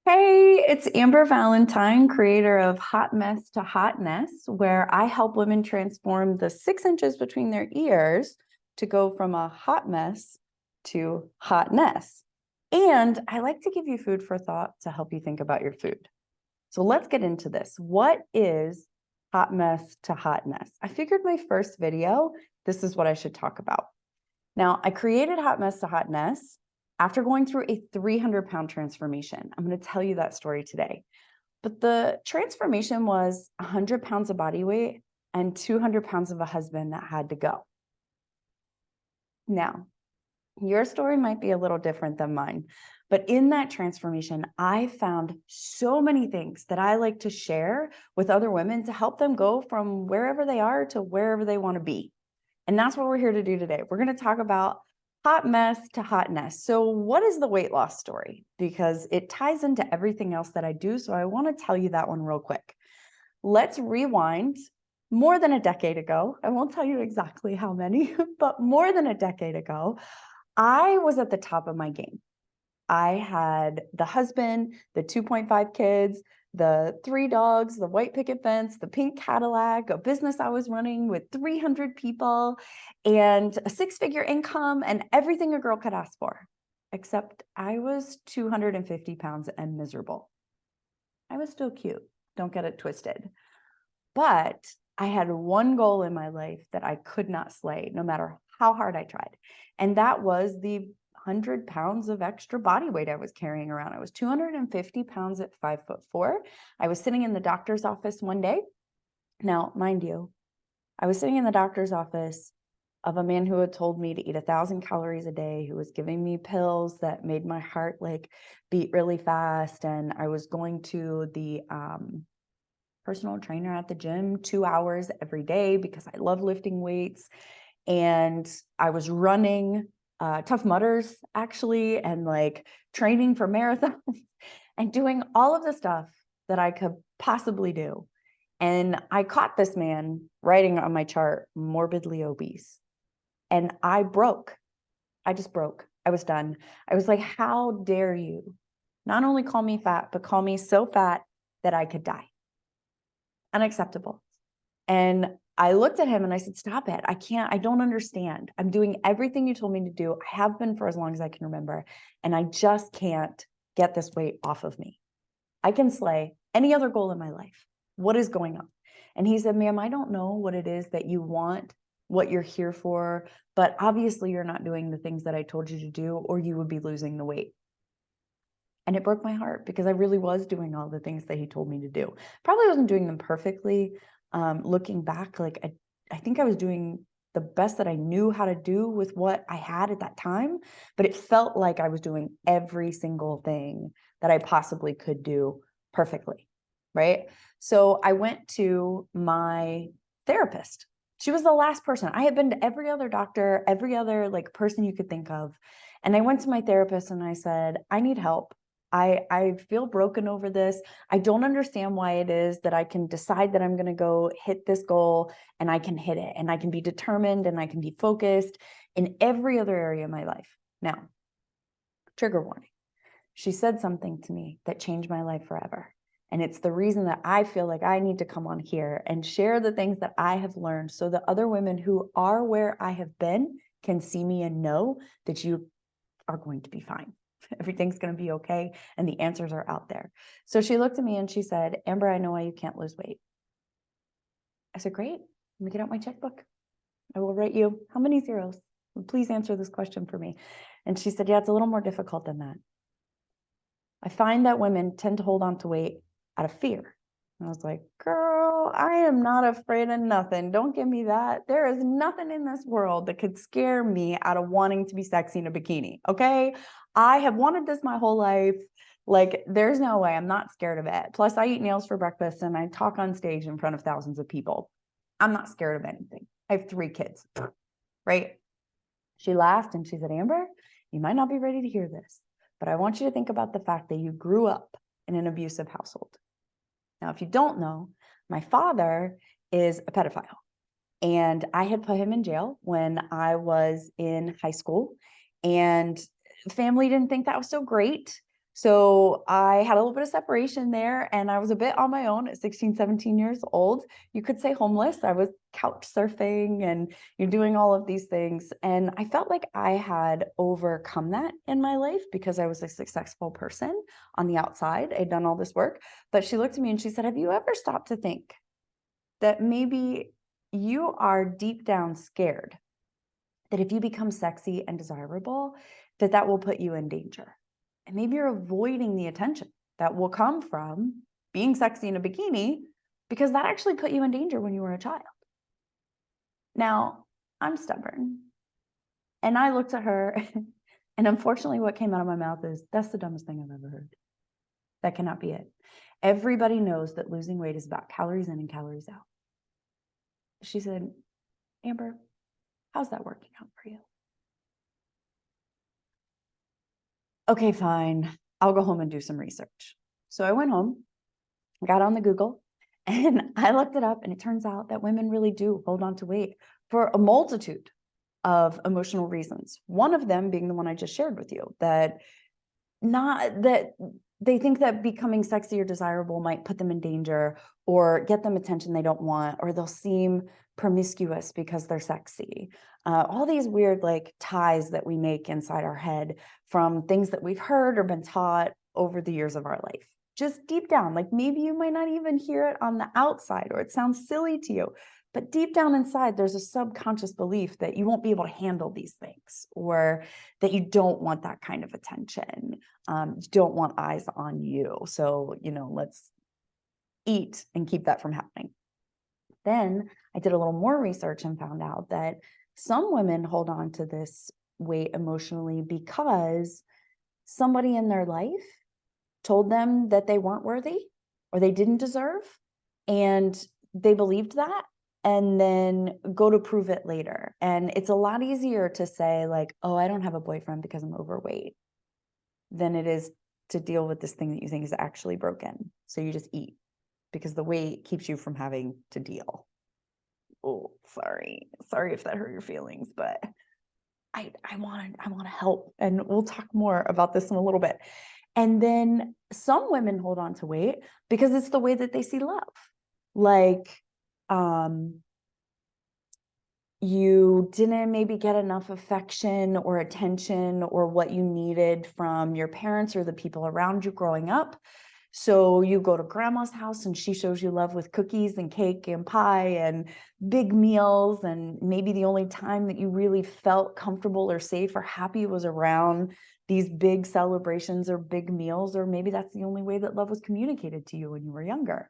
Hey, it's Amber Valentine, creator of Hotmess to Hotness, where I help women transform the 6 inches between their ears to go from a hot mess to hotness. And I like to give you food for thought to help you think about your food. So let's get into this. What is hot mess to hotness? I figured my first video, this is what I should talk about. Now, I created Hotmess to Hotness after going through a 300-pound transformation. I'm going to tell you that story today. But the transformation was 100 pounds of body weight and 200 pounds of a husband that had to go. Now, your story might be a little different than mine, but in that transformation, I found so many things that I like to share with other women to help them go from wherever they are to wherever they want to be. And that's what we're here to do today. We're going to talk about hot mess to hotness. So what is the weight loss story? Because it ties into everything else that I do. So I want to tell you that one real quick. Let's rewind more than a decade ago. I won't tell you exactly how many, but more than a decade ago, I was at the top of my game. I had the husband, the 2.5 kids, the 3 dogs, the white picket fence, the pink Cadillac, a business I was running with 300 people, and a 6-figure income, and everything a girl could ask for. Except I was 250 pounds and miserable. I was still cute, don't get it twisted. But I had one goal in my life that I could not slay, no matter how hard I tried. And that was the 100 pounds of extra body weight I was carrying around. I was 250 pounds at 5'4". I was sitting in the doctor's office one day. Now, mind you, I was sitting in the doctor's office of a man who had told me to eat 1,000 calories a day, who was giving me pills that made my heart beat really fast. And I was going to the personal trainer at the gym 2 hours every day because I love lifting weights. And I was running Tough Mudders actually, and training for marathons and doing all of the stuff that I could possibly do. And I caught this man writing on my chart, morbidly obese. And I broke. I just broke. I was done. I was like, how dare you not only call me fat, but call me so fat that I could die? Unacceptable. And I looked at him and I said, stop it. I don't understand. I'm doing everything you told me to do. I have been for as long as I can remember. And I just can't get this weight off of me. I can slay any other goal in my life. What is going on? And he said, ma'am, I don't know what it is that you want, what you're here for, but obviously you're not doing the things that I told you to do, or you would be losing the weight. And it broke my heart because I really was doing all the things that he told me to do. Probably wasn't doing them perfectly. Looking back, I think I was doing the best that I knew how to do with what I had at that time, but it felt like I was doing every single thing that I possibly could do perfectly, right? So I went to my therapist. She was the last person. I had been to every other doctor, every other person you could think of. And I went to my therapist and I said, I need help. I feel broken over this. I don't understand why it is that I can decide that I'm going to go hit this goal and I can hit it and I can be determined and I can be focused in every other area of my life. Now, trigger warning. She said something to me that changed my life forever. And it's the reason that I feel like I need to come on here and share the things that I have learned so that other women who are where I have been can see me and know that you are going to be fine. Everything's going to be okay. And the answers are out there. So she looked at me and she said, Amber, I know why you can't lose weight. I said, great. Let me get out my checkbook. I will write you how many zeros? Please answer this question for me. And she said, yeah, it's a little more difficult than that. I find that women tend to hold on to weight out of fear. And I was like, girl, I am not afraid of nothing. Don't give me that. There is nothing in this world that could scare me out of wanting to be sexy in a bikini. Okay. I have wanted this my whole life. There's no way. I'm not scared of it. Plus, I eat nails for breakfast and I talk on stage in front of thousands of people. I'm not scared of anything. I have 3 kids, right? She laughed and she said, Amber, you might not be ready to hear this, but I want you to think about the fact that you grew up in an abusive household. Now, if you don't know, my father is a pedophile, and I had put him in jail when I was in high school, and the family didn't think that was so great. So I had a little bit of separation there, and I was a bit on my own at 16, 17 years old. You could say homeless. I was couch surfing and you're doing all of these things. And I felt like I had overcome that in my life because I was a successful person on the outside. I'd done all this work. But she looked at me and she said, have you ever stopped to think that maybe you are deep down scared that if you become sexy and desirable, that that will put you in danger? And maybe you're avoiding the attention that will come from being sexy in a bikini because that actually put you in danger when you were a child. Now, I'm stubborn. And I looked at her, and unfortunately, what came out of my mouth is, that's the dumbest thing I've ever heard. That cannot be it. Everybody knows that losing weight is about calories in and calories out. She said, Amber, how's that working out for you? Okay, fine. I'll go home and do some research. So I went home, got on the Google, and I looked it up, and it turns out that women really do hold on to weight for a multitude of emotional reasons. One of them being the one I just shared with you, that they think that becoming sexy or desirable might put them in danger or get them attention they don't want, or they'll seem promiscuous because they're sexy. All these weird like ties that we make inside our head from things that we've heard or been taught over the years of our life. Just deep down, like maybe you might not even hear it on the outside or it sounds silly to you, but deep down inside, there's a subconscious belief that you won't be able to handle these things, or that you don't want that kind of attention. You don't want eyes on you. So, let's eat and keep that from happening. Then I did a little more research and found out that some women hold on to this weight emotionally because somebody in their life told them that they weren't worthy or they didn't deserve, and they believed that and then go to prove it later. And it's a lot easier to say like, oh, I don't have a boyfriend because I'm overweight, than it is to deal with this thing that you think is actually broken. So you just eat because the weight keeps you from having to deal. Oh, sorry if that hurt your feelings, but I want to help, and we'll talk more about this in a little bit. And then some women hold on to weight because it's the way that they see love. Like, you didn't maybe get enough affection or attention or what you needed from your parents or the people around you growing up. So you go to grandma's house and she shows you love with cookies and cake and pie and big meals. And maybe the only time that you really felt comfortable or safe or happy was around these big celebrations or big meals, or maybe that's the only way that love was communicated to you when you were younger.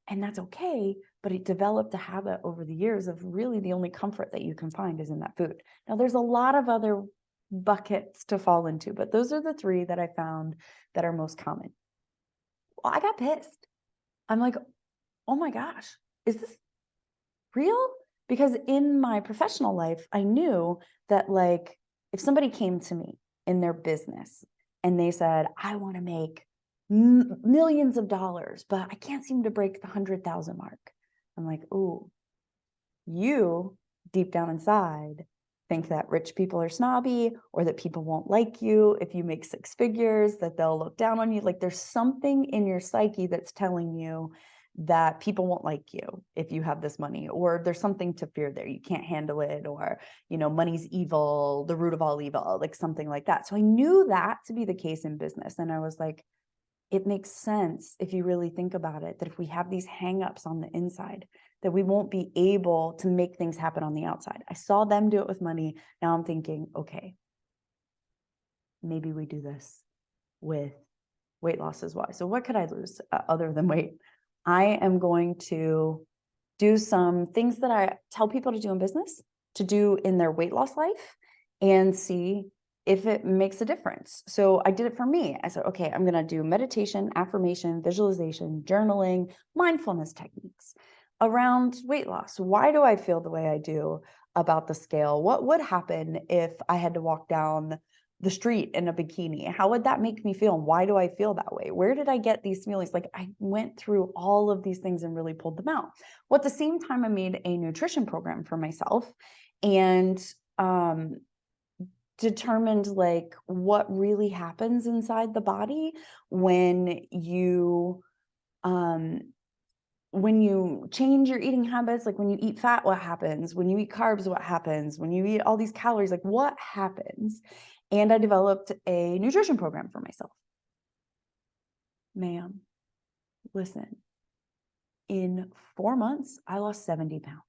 And that's okay, but it developed a habit over the years of really the only comfort that you can find is in that food. Now, there's a lot of other buckets to fall into, but those are the three that I found that are most common. Well, I got pissed. I'm like, oh my gosh, is this real? Because in my professional life, I knew that like if somebody came to me in their business and they said, I want to make millions of dollars, but I can't seem to break the 100,000 mark. I'm like, ooh, you deep down inside think that rich people are snobby, or that people won't like you if you make six figures, that they'll look down on you. Like there's something in your psyche that's telling you that people won't like you if you have this money, or there's something to fear there. You can't handle it, or, money's evil, the root of all evil, like something like that. So I knew that to be the case in business. And I was like, it makes sense if you really think about it, that if we have these hangups on the inside, that we won't be able to make things happen on the outside. I saw them do it with money. Now I'm thinking, okay, maybe we do this with weight loss as well. So what could I lose other than weight? I am going to do some things that I tell people to do in business, to do in their weight loss life, and see if it makes a difference. So I did it for me. I said, okay, I'm going to do meditation, affirmation, visualization, journaling, mindfulness techniques around weight loss. Why do I feel the way I do about the scale? What would happen if I had to walk down the street in a bikini? How would that make me feel? And why do I feel that way? Where did I get these feelings? Like I went through all of these things and really pulled them out. Well, at the same time, I made a nutrition program for myself and determined like what really happens inside the body when you change your eating habits. Like when you eat fat, what happens? When you eat carbs, what happens? When you eat all these calories, like what happens? And I developed a nutrition program for myself. Ma'am, listen, in 4 months, I lost 70 pounds.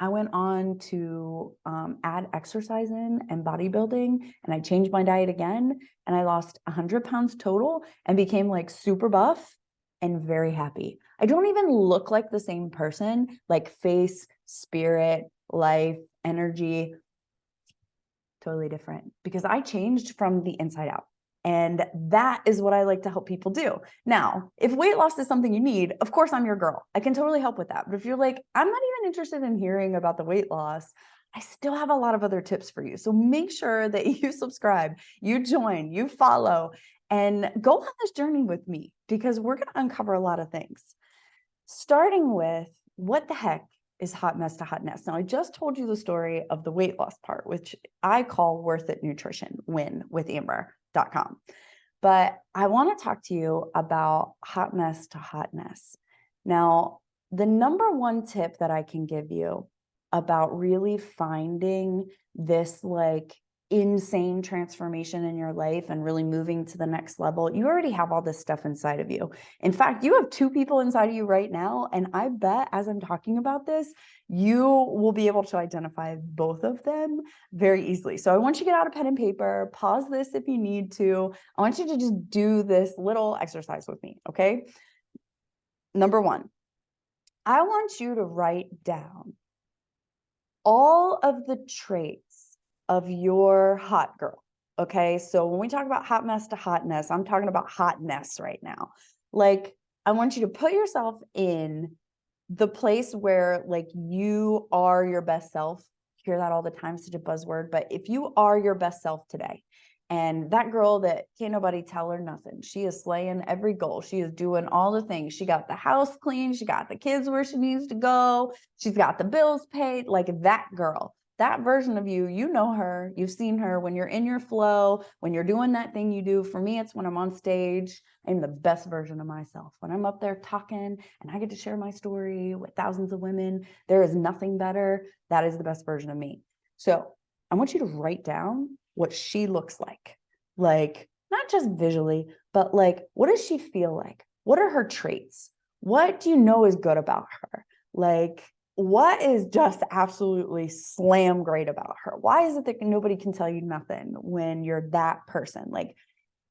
I went on to add exercise in and bodybuilding, and I changed my diet again, and I lost 100 pounds total and became like super buff and very happy. I don't even look like the same person, like face, spirit, life, energy, totally different, because I changed from the inside out. And that is what I like to help people do. Now, if weight loss is something you need, of course, I'm your girl. I can totally help with that. But if you're like, I'm not even interested in hearing about the weight loss, I still have a lot of other tips for you. So make sure that you subscribe, you join, you follow, and go on this journey with me, because we're going to uncover a lot of things. Starting with, what the heck is hot mess to hotness? Now, I just told you the story of the weight loss part, which I call worth it nutrition win with Amber.com. But I want to talk to you about hot mess to hotness. Now, the number one tip that I can give you about really finding this like insane transformation in your life and really moving to the next level, you already have all this stuff inside of you. In fact, you have 2 people inside of you right now. And I bet as I'm talking about this, you will be able to identify both of them very easily. So I want you to get out a pen and paper, pause this if you need to. I want you to just do this little exercise with me, okay? Number 1, I want you to write down all of the traits of your hot girl. Okay, so when we talk about hot mess to hotness, I'm talking about hotness right now. Like, I want you to put yourself in the place where like you are your best self. You hear that all the time, such a buzzword, but if you are your best self today, and that girl that can't nobody tell her nothing, she is slaying every goal. She is doing all the things. She got the house clean. She got the kids where she needs to go. She's got the bills paid. Like that girl, that version of you, you know her, you've seen her when you're in your flow, when you're doing that thing you do. For me, it's when I'm on stage. I'm the best version of myself. When I'm up there talking and I get to share my story with thousands of women, there is nothing better. That is the best version of me. So I want you to write down what she looks like not just visually, but like, what does she feel like? What are her traits? What do you know is good about her? Like, what is just absolutely slam great about her? Why is it that nobody can tell you nothing when you're that person? Like,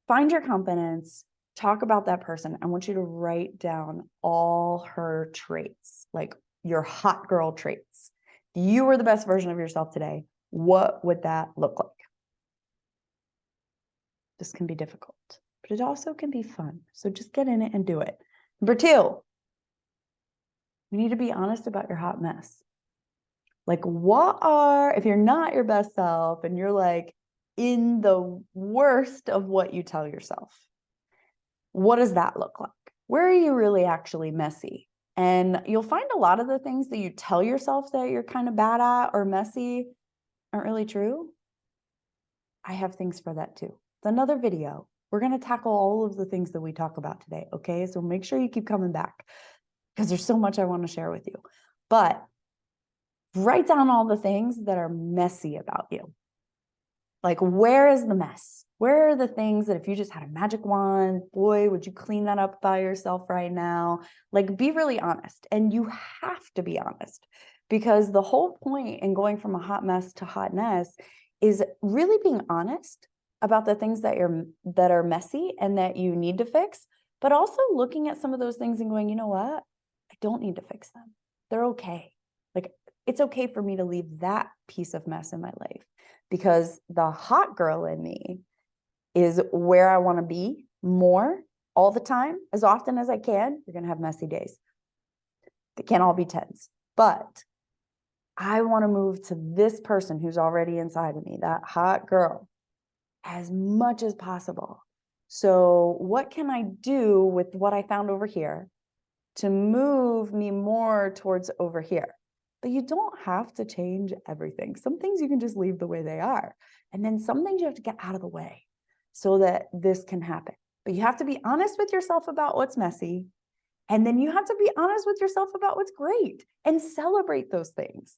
find your confidence, talk about that person. I want you to write down all her traits, like your hot girl traits. If you were the best version of yourself today, what would that look like? This can be difficult, but it also can be fun. So just get in it and do it. Number 2, you need to be honest about your hot mess. Like, if you're not your best self and you're like in the worst of what you tell yourself, what does that look like? Where are you really actually messy? And you'll find a lot of the things that you tell yourself that you're kind of bad at or messy aren't really true. I have things for that too. It's another video. We're going to tackle all of the things that we talk about today. Okay. So make sure you keep coming back because there's so much I want to share with you. But write down all the things that are messy about you. Like, where is the mess? Where are the things that if you just had a magic wand, boy, would you clean that up by yourself right now? Like, be really honest. And you have to be honest, because the whole point in going from a hot mess to hotness is really being honest about the things that are messy and that you need to fix, but also looking at some of those things and going, you know what? I don't need to fix them. They're okay. Like, it's okay for me to leave that piece of mess in my life, because the hot girl in me is where I want to be more all the time, as often as I can. You're going to have messy days. They can't all be 10s, but I want to move to this person who's already inside of me, that hot girl, as much as possible. So what can I do with what I found over here to move me more towards over here? But you don't have to change everything. Some things you can just leave the way they are. And then some things you have to get out of the way so that this can happen. But you have to be honest with yourself about what's messy. And then you have to be honest with yourself about what's great and celebrate those things.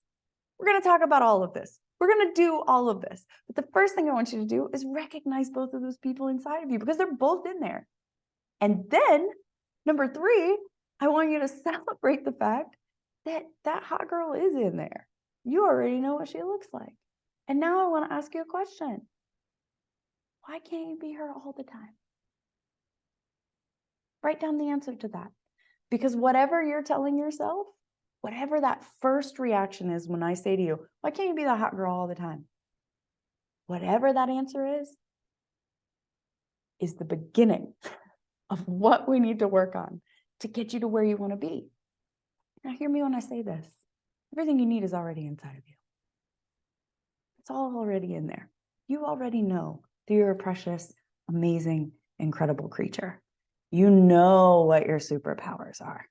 We're going to talk about all of this. We're going to do all of this. But the first thing I want you to do is recognize both of those people inside of you because they're both in there. And then, number 3, I want you to celebrate the fact that that hot girl is in there. You already know what she looks like. And now I want to ask you a question. Why can't you be her all the time? Write down the answer to that. Because whatever you're telling yourself, whatever that first reaction is when I say to you, why can't you be that hot girl all the time? Whatever that answer is the beginning of what we need to work on to get you to where you want to be. Now, hear me when I say this. Everything you need is already inside of you. It's all already in there. You already know that you're a precious, amazing, incredible creature. You know what your superpowers are.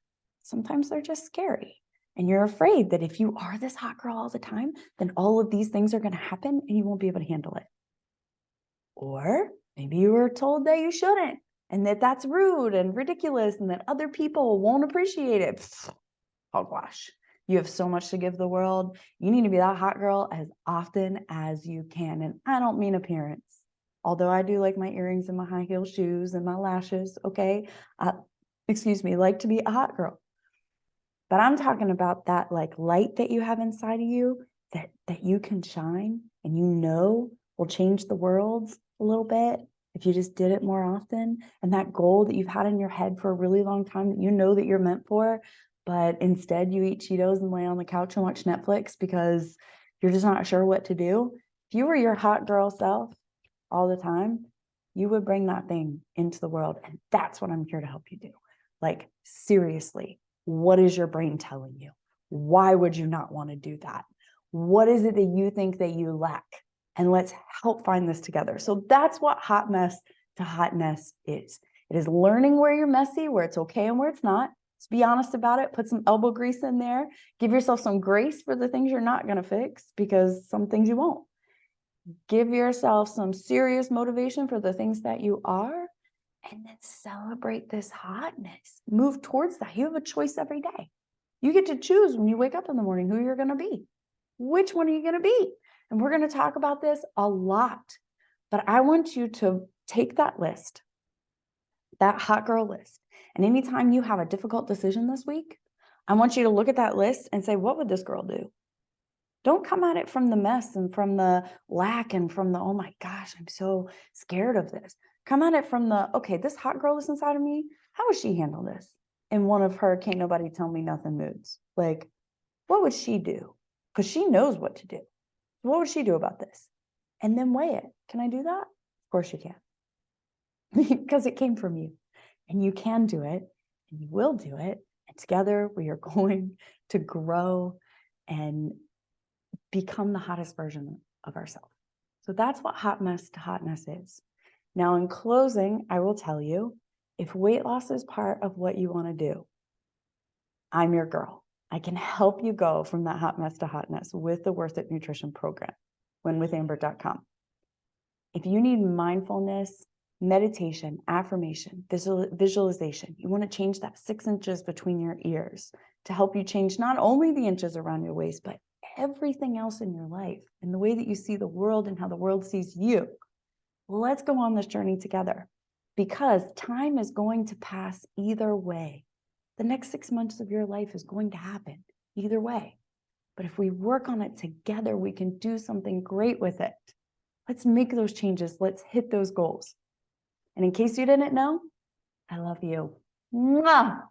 Sometimes they're just scary. And you're afraid that if you are this hot girl all the time, then all of these things are going to happen and you won't be able to handle it. Or maybe you were told that you shouldn't, and that that's rude and ridiculous and that other people won't appreciate it. Hogwash. You have so much to give the world. You need to be that hot girl as often as you can. And I don't mean appearance. Although I do like my earrings and my high heel shoes and my lashes, okay? Like to be a hot girl. But I'm talking about that like light that you have inside of you that you can shine and you know will change the world a little bit if you just did it more often. And that goal that you've had in your head for a really long time that you know that you're meant for, but instead you eat Cheetos and lay on the couch and watch Netflix because you're just not sure what to do. If you were your hot girl self all the time, you would bring that thing into the world. And that's what I'm here to help you do. Like, seriously, what is your brain telling you? Why would you not want to do that? What is it that you think that you lack? And let's help find this together. So that's what Hotmess to Hotness is. It is learning where you're messy, where it's okay and where it's not. Just be honest about it. Put some elbow grease in there. Give yourself some grace for the things you're not going to fix because some things you won't. Give yourself some serious motivation for the things that you are, and then celebrate this hotness. Move towards that. You have a choice every day. You get to choose when you wake up in the morning who you're going to be. Which one are you going to be? And we're going to talk about this a lot. But I want you to take that list, that hot girl list. And anytime you have a difficult decision this week, I want you to look at that list and say, what would this girl do? Don't come at it from the mess and from the lack and from the, oh my gosh, I'm so scared of this. Come at it from the, okay, this hot girl is inside of me. How would she handle this in one of her can't nobody tell me nothing moods? Like, what would she do? Because she knows what to do. What would she do about this? And then weigh it. Can I do that? Of course you can. Because it came from you. And you can do it. And you will do it. And together we are going to grow and become the hottest version of ourselves. So that's what Hotmess to Hotness is. Now, in closing, I will tell you, if weight loss is part of what you want to do, I'm your girl. I can help you go from that hot mess to hotness with the Worth It Nutrition Program, winwithamber.com. If you need mindfulness, meditation, affirmation, visualization, you want to change that 6 inches between your ears to help you change not only the inches around your waist, but everything else in your life and the way that you see the world and how the world sees you. Let's go on this journey together because time is going to pass either way. The next 6 months of your life is going to happen either way. But if we work on it together, we can do something great with it. Let's make those changes. Let's hit those goals. And in case you didn't know, I love you. Mwah!